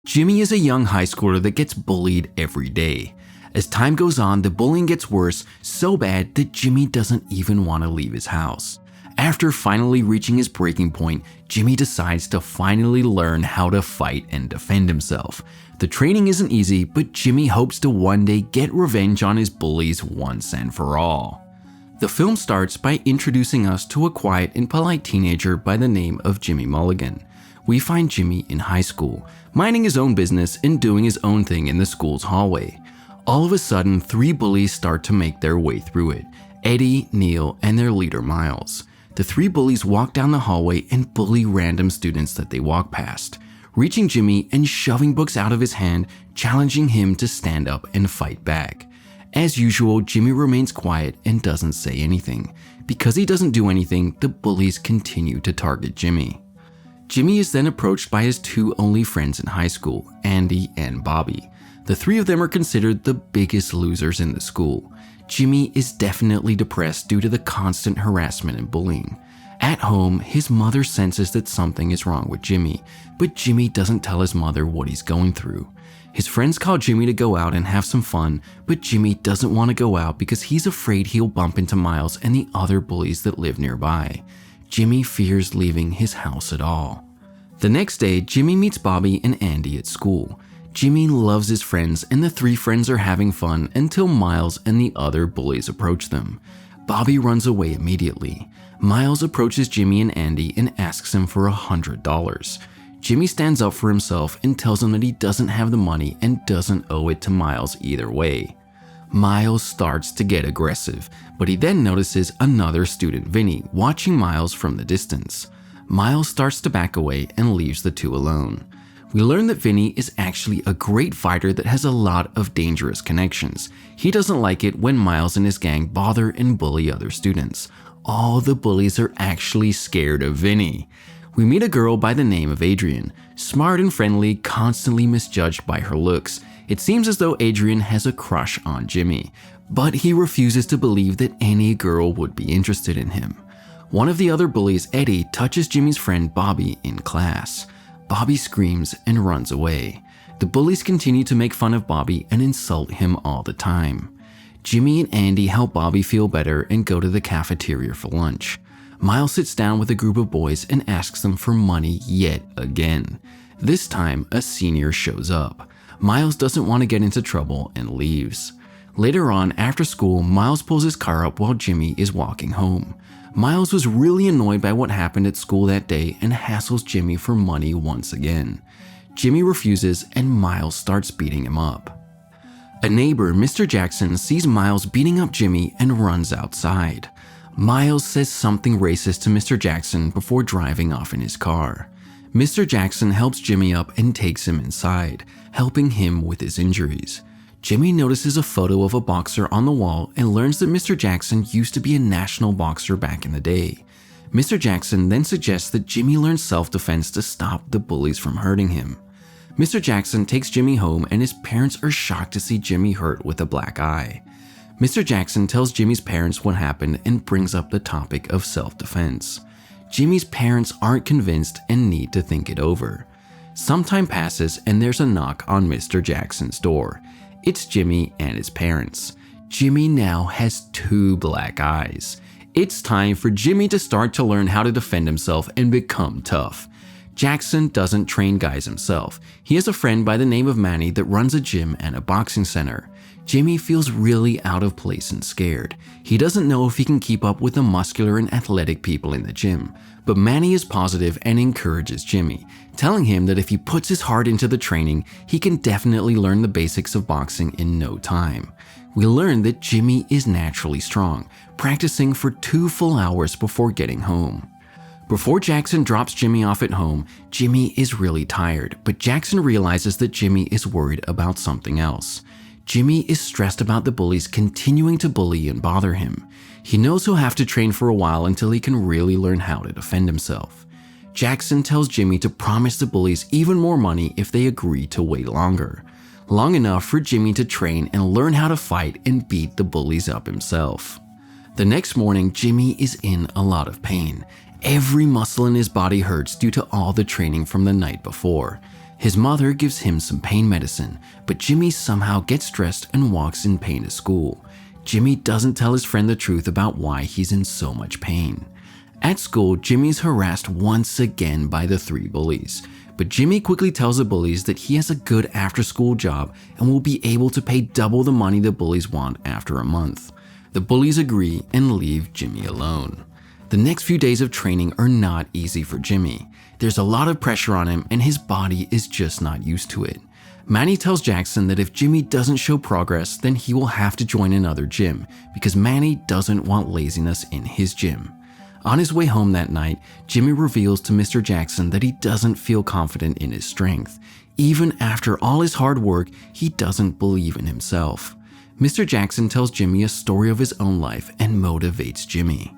Jimmy is a young high schooler that gets bullied every day. As time goes on, the bullying gets worse, so bad that Jimmy doesn't even want to leave his house. After finally reaching his breaking point, Jimmy decides to finally learn how to fight and defend himself. The training isn't easy, but Jimmy hopes to one day get revenge on his bullies once and for all. The film starts by introducing us to a quiet and polite teenager by the name of Jimmy Mulligan. We find Jimmy in high school, minding his own business and doing his own thing in the school's hallway. All of a sudden, 3 bullies start to make their way through it: Eddie, Neil, and their leader Miles. The 3 bullies walk down the hallway and bully random students that they walk past, reaching Jimmy and shoving books out of his hand, challenging him to stand up and fight back. As usual, Jimmy remains quiet and doesn't say anything. Because he doesn't do anything, the bullies continue to target Jimmy. Jimmy is then approached by his 2 only friends in high school, Andy and Bobby. The 3 of them are considered the biggest losers in the school. Jimmy is definitely depressed due to the constant harassment and bullying. At home, his mother senses that something is wrong with Jimmy, but Jimmy doesn't tell his mother what he's going through. His friends call Jimmy to go out and have some fun, but Jimmy doesn't want to go out because he's afraid he'll bump into Miles and the other bullies that live nearby. Jimmy fears leaving his house at all. The next day, Jimmy meets Bobby and Andy at school. Jimmy loves his friends and the 3 friends are having fun until Miles and the other bullies approach them. Bobby runs away immediately. Miles approaches Jimmy and Andy and asks him for $100. Jimmy stands up for himself and tells him that he doesn't have the money and doesn't owe it to Miles either way. Miles starts to get aggressive, but he then notices another student, Vinny, watching Miles from the distance. Miles starts to back away and leaves the 2 alone. We learn that Vinny is actually a great fighter that has a lot of dangerous connections. He doesn't like it when Miles and his gang bother and bully other students. All the bullies are actually scared of Vinny. We meet a girl by the name of Adrian, smart and friendly, constantly misjudged by her looks. It seems as though Adrian has a crush on Jimmy, but he refuses to believe that any girl would be interested in him. One of the other bullies, Eddie, touches Jimmy's friend Bobby in class. Bobby screams and runs away. The bullies continue to make fun of Bobby and insult him all the time. Jimmy and Andy help Bobby feel better and go to the cafeteria for lunch. Miles sits down with a group of boys and asks them for money yet again. This time, a senior shows up. Miles doesn't want to get into trouble and leaves. Later on, after school, Miles pulls his car up while Jimmy is walking home. Miles was really annoyed by what happened at school that day and hassles Jimmy for money once again. Jimmy refuses and Miles starts beating him up. A neighbor, Mr. Jackson, sees Miles beating up Jimmy and runs outside. Miles says something racist to Mr. Jackson before driving off in his car. Mr. Jackson helps Jimmy up and takes him inside, helping him with his injuries. Jimmy notices a photo of a boxer on the wall and learns that Mr. Jackson used to be a national boxer back in the day. Mr. Jackson then suggests that Jimmy learn self-defense to stop the bullies from hurting him. Mr. Jackson takes Jimmy home and his parents are shocked to see Jimmy hurt with a black eye. Mr. Jackson tells Jimmy's parents what happened and brings up the topic of self-defense. Jimmy's parents aren't convinced and need to think it over. Some time passes and there's a knock on Mr. Jackson's door. It's Jimmy and his parents. Jimmy now has 2 black eyes. It's time for Jimmy to start to learn how to defend himself and become tough. Jackson doesn't train guys himself. He has a friend by the name of Manny that runs a gym and a boxing center. Jimmy feels really out of place and scared. He doesn't know if he can keep up with the muscular and athletic people in the gym, but Manny is positive and encourages Jimmy, telling him that if he puts his heart into the training, he can definitely learn the basics of boxing in no time. We learn that Jimmy is naturally strong, practicing for 2 full hours before getting home. Before Jackson drops Jimmy off at home, Jimmy is really tired, but Jackson realizes that Jimmy is worried about something else. Jimmy is stressed about the bullies continuing to bully and bother him. He knows he'll have to train for a while until he can really learn how to defend himself. Jackson tells Jimmy to promise the bullies even more money if they agree to wait longer. Long enough for Jimmy to train and learn how to fight and beat the bullies up himself. The next morning, Jimmy is in a lot of pain. Every muscle in his body hurts due to all the training from the night before. His mother gives him some pain medicine, but Jimmy somehow gets stressed and walks in pain to school. Jimmy doesn't tell his friend the truth about why he's in so much pain. At school, Jimmy is harassed once again by the 3 bullies, but Jimmy quickly tells the bullies that he has a good after-school job and will be able to pay double the money the bullies want after a month. The bullies agree and leave Jimmy alone. The next few days of training are not easy for Jimmy. There's a lot of pressure on him and his body is just not used to it. Manny tells Jackson that if Jimmy doesn't show progress, then he will have to join another gym because Manny doesn't want laziness in his gym. On his way home that night, Jimmy reveals to Mr. Jackson that he doesn't feel confident in his strength. Even after all his hard work, he doesn't believe in himself. Mr. Jackson tells Jimmy a story of his own life and motivates Jimmy.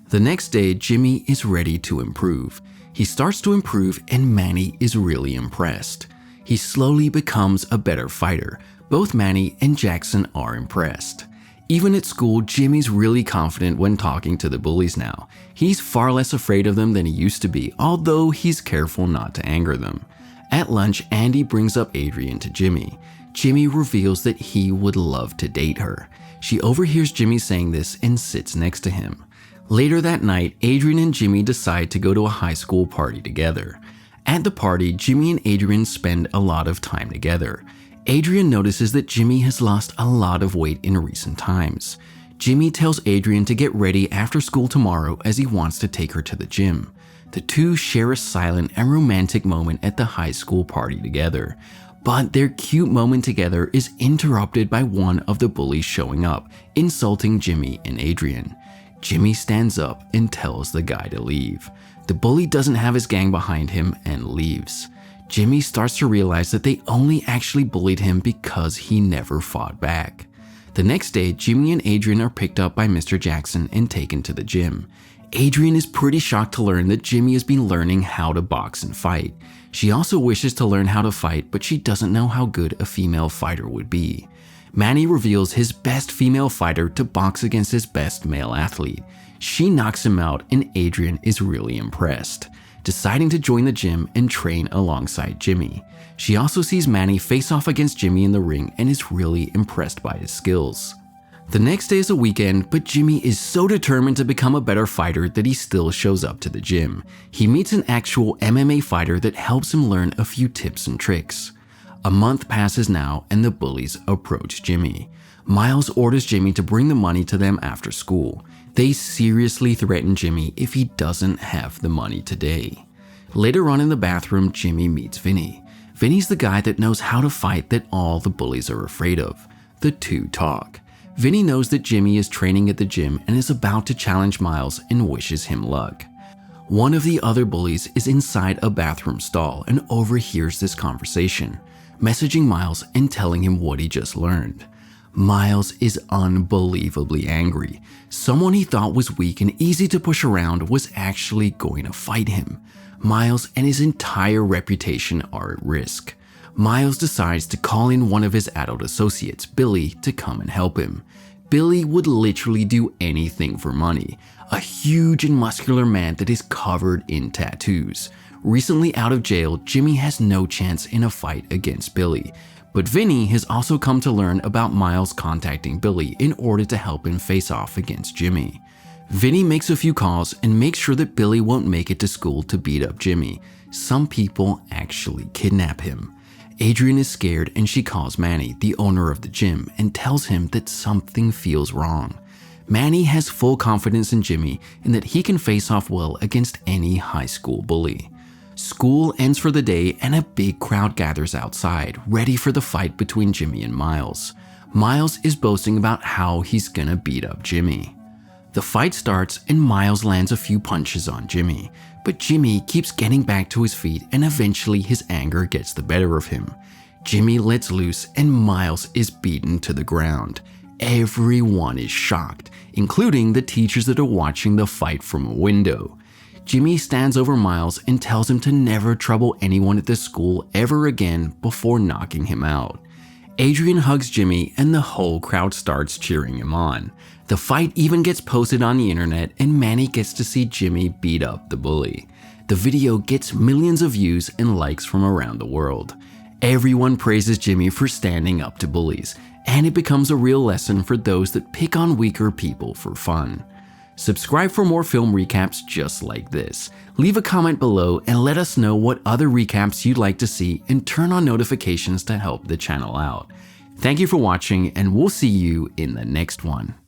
The next day, Jimmy is ready to improve. He starts to improve and Manny is really impressed. He slowly becomes a better fighter. Both Manny and Jackson are impressed. Even at school, Jimmy's really confident when talking to the bullies now. He's far less afraid of them than he used to be, although he's careful not to anger them. At lunch, Andy brings up Adrian to Jimmy. Jimmy reveals that he would love to date her. She overhears Jimmy saying this and sits next to him. Later that night, Adrian and Jimmy decide to go to a high school party together. At the party, Jimmy and Adrian spend a lot of time together. Adrian notices that Jimmy has lost a lot of weight in recent times. Jimmy tells Adrian to get ready after school tomorrow as he wants to take her to the gym. The two share a silent and romantic moment at the high school party together. But their cute moment together is interrupted by one of the bullies showing up, insulting Jimmy and Adrian. Jimmy stands up and tells the guy to leave. The bully doesn't have his gang behind him and leaves. Jimmy starts to realize that they only actually bullied him because he never fought back. The next day, Jimmy and Adrian are picked up by Mr. Jackson and taken to the gym. Adrian is pretty shocked to learn that Jimmy has been learning how to box and fight. She also wishes to learn how to fight, but she doesn't know how good a female fighter would be. Manny reveals his best female fighter to box against his best male athlete. She knocks him out and Adrian is really impressed, deciding to join the gym and train alongside Jimmy. She also sees Manny face off against Jimmy in the ring and is really impressed by his skills. The next day is a weekend, but Jimmy is so determined to become a better fighter that he still shows up to the gym. He meets an actual MMA fighter that helps him learn a few tips and tricks. A month passes now and the bullies approach Jimmy. Miles orders Jimmy to bring the money to them after school. They seriously threaten Jimmy if he doesn't have the money today. Later on in the bathroom, Jimmy meets Vinny. Vinny's the guy that knows how to fight that all the bullies are afraid of. The two talk. Vinny knows that Jimmy is training at the gym and is about to challenge Miles and wishes him luck. One of the other bullies is inside a bathroom stall and overhears this conversation, messaging Miles and telling him what he just learned. Miles is unbelievably angry. Someone he thought was weak and easy to push around was actually going to fight him. Miles and his entire reputation are at risk. Miles decides to call in one of his adult associates, Billy, to come and help him. Billy would literally do anything for money. A huge and muscular man that is covered in tattoos. Recently out of jail, Jimmy has no chance in a fight against Billy. But Vinny has also come to learn about Miles contacting Billy in order to help him face off against Jimmy. Vinny makes a few calls and makes sure that Billy won't make it to school to beat up Jimmy. Some people actually kidnap him. Adrian is scared and she calls Manny, the owner of the gym, and tells him that something feels wrong. Manny has full confidence in Jimmy and that he can face off well against any high school bully. School ends for the day and a big crowd gathers outside, ready for the fight between Jimmy and Miles. Miles is boasting about how he's gonna beat up Jimmy. The fight starts and Miles lands a few punches on Jimmy, but Jimmy keeps getting back to his feet and eventually his anger gets the better of him. Jimmy lets loose and Miles is beaten to the ground. Everyone is shocked, including the teachers that are watching the fight from a window. Jimmy stands over Miles and tells him to never trouble anyone at the school ever again before knocking him out. Adrian hugs Jimmy and the whole crowd starts cheering him on. The fight even gets posted on the internet and Manny gets to see Jimmy beat up the bully. the video gets millions of views and likes from around the world. Everyone praises Jimmy for standing up to bullies, and it becomes a real lesson for those that pick on weaker people for fun. Subscribe for more film recaps just like this. Leave a comment below and let us know what other recaps you'd like to see, and turn on notifications to help the channel out. Thank you for watching, and we'll see you in the next one.